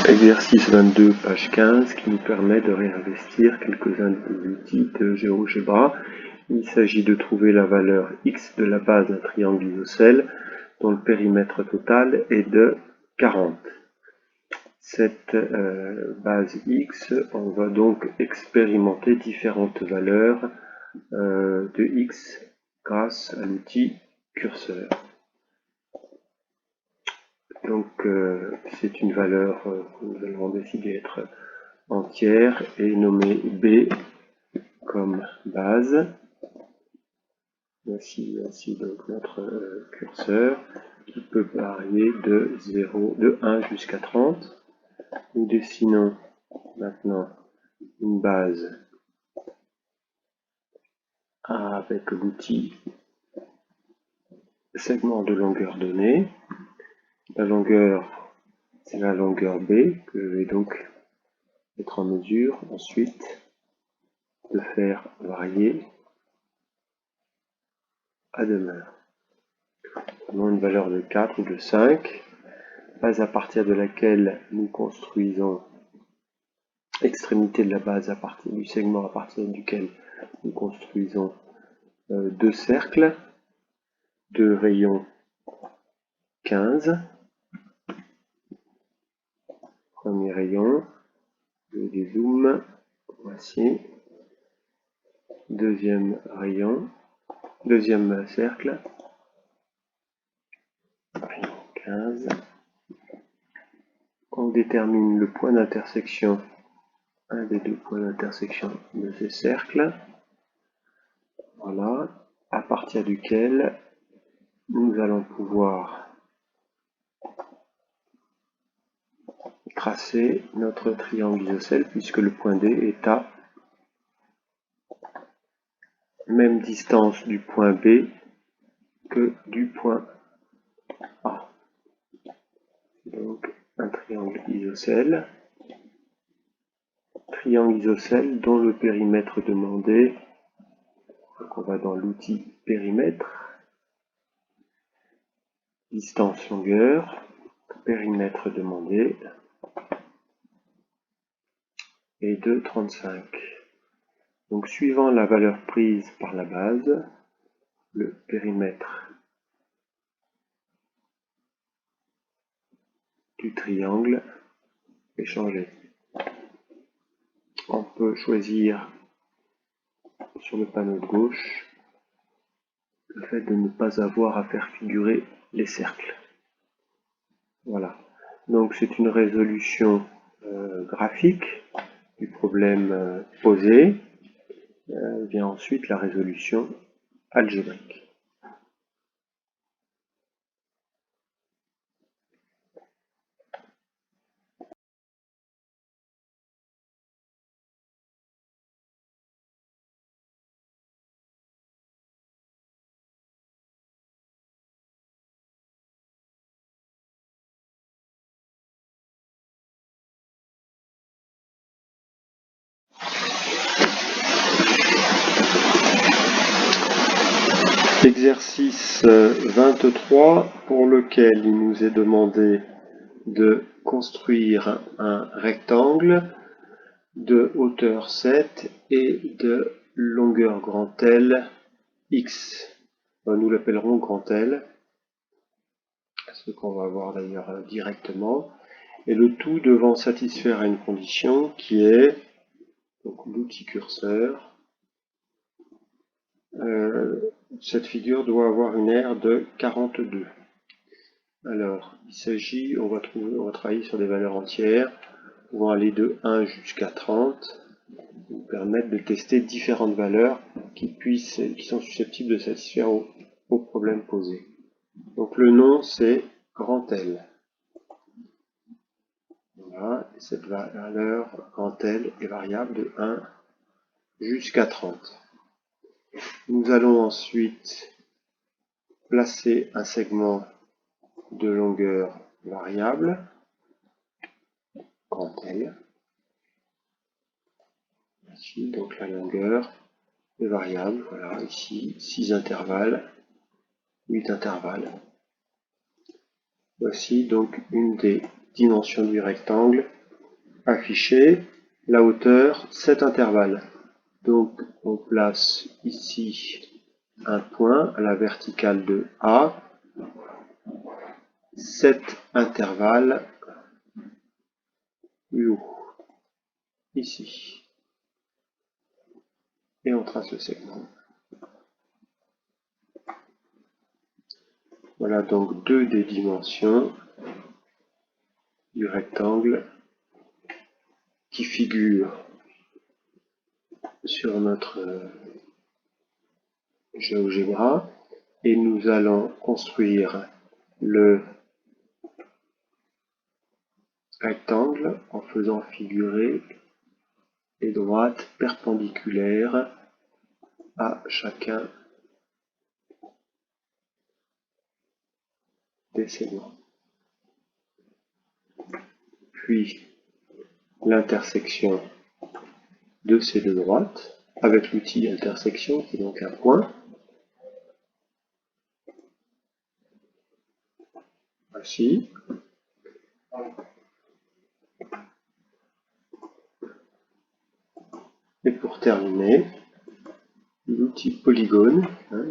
Exercice 22, page 15, qui nous permet de réinvestir quelques-uns des outils de GeoGebra. Il s'agit de trouver la valeur x de la base d'un triangle isocèle dont le périmètre total est de 40. Cette base x, on va donc expérimenter différentes valeurs de x grâce à l'outil curseur. Donc c'est une valeur que nous allons décider d'être entière et nommer B comme base. Voici donc notre curseur qui peut varier de 1 jusqu'à 30. Nous dessinons maintenant une base avec l'outil segment de longueur donnée. La longueur, c'est la longueur B que je vais donc être en mesure ensuite de faire varier à demeure. Prenons une valeur de 4 ou de 5, base à partir de laquelle nous construisons extrémité de la base à partir du segment à partir duquel nous construisons deux cercles de rayon 15. Premier rayon, je dézoome, voici. Deuxième rayon, deuxième cercle, rayon 15. On détermine le point d'intersection, un des deux points d'intersection de ce cercle. Voilà, à partir duquel nous allons pouvoir tracer notre triangle isocèle puisque le point D est à même distance du point B que du point A. Donc un triangle isocèle dont le périmètre demandé, donc on va dans l'outil périmètre, distance longueur, périmètre demandé est de 35. Donc suivant la valeur prise par la base, le périmètre du triangle est changé. On peut choisir sur le panneau de gauche le fait de ne pas avoir à faire figurer les cercles. Voilà. Donc c'est une résolution graphique du problème posé. Vient ensuite la résolution algébrique. Exercice 23 pour lequel il nous est demandé de construire un rectangle de hauteur 7 et de longueur grand L X. Nous l'appellerons grand L, ce qu'on va voir d'ailleurs directement, et le tout devant satisfaire à une condition qui est l'outil curseur. Cette figure doit avoir une aire de 42. Alors, il s'agit, on va travailler sur des valeurs entières, pouvant aller de 1 jusqu'à 30, nous permettre de tester différentes valeurs qui sont susceptibles de satisfaire au problème posé. Donc le nom c'est grand L. Voilà, et cette valeur grand L est variable de 1 jusqu'à 30. Nous allons ensuite placer un segment de longueur variable, grand L. Ici, donc la longueur est variable, voilà, ici, 6 intervalles, 8 intervalles. Voici donc une des dimensions du rectangle afficher la hauteur, cet intervalle. Donc on place ici un point à la verticale de A, cet intervalle plus haut, ici. Et on trace le segment. Voilà donc deux des dimensions du rectangle qui figurent sur notre GeoGebra, et nous allons construire le rectangle en faisant figurer les droites perpendiculaires à chacun des segments. Puis l'intersection de ces deux droites avec l'outil intersection qui est donc un point. Ainsi. Et pour terminer, l'outil polygone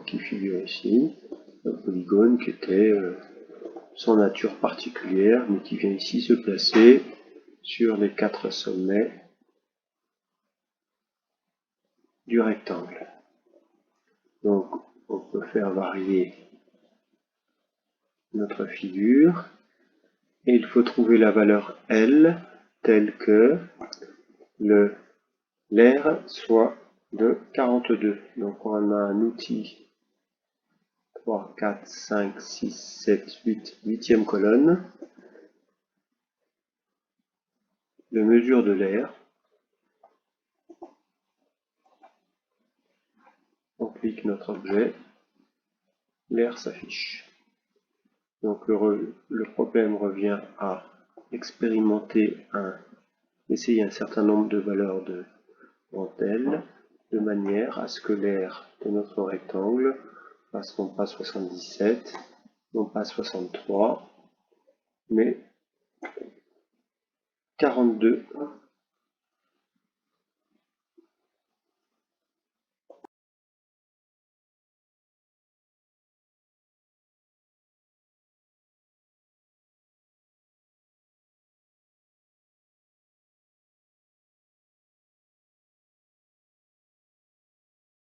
qui figure ici, un polygone qui était sans nature particulière, mais qui vient ici se placer sur les 4 sommets du rectangle. Donc on peut faire varier notre figure, et il faut trouver la valeur L telle que l'air soit de 42. Donc on a un outil 3, 4, 5, 6, 7, 8, 8e colonne de mesure de l'air. On clique notre objet, l'air s'affiche. Donc le problème revient à expérimenter essayer un certain nombre de valeurs de L, de manière à ce que l'air de notre rectangle passe non pas 77, non pas 63, mais 42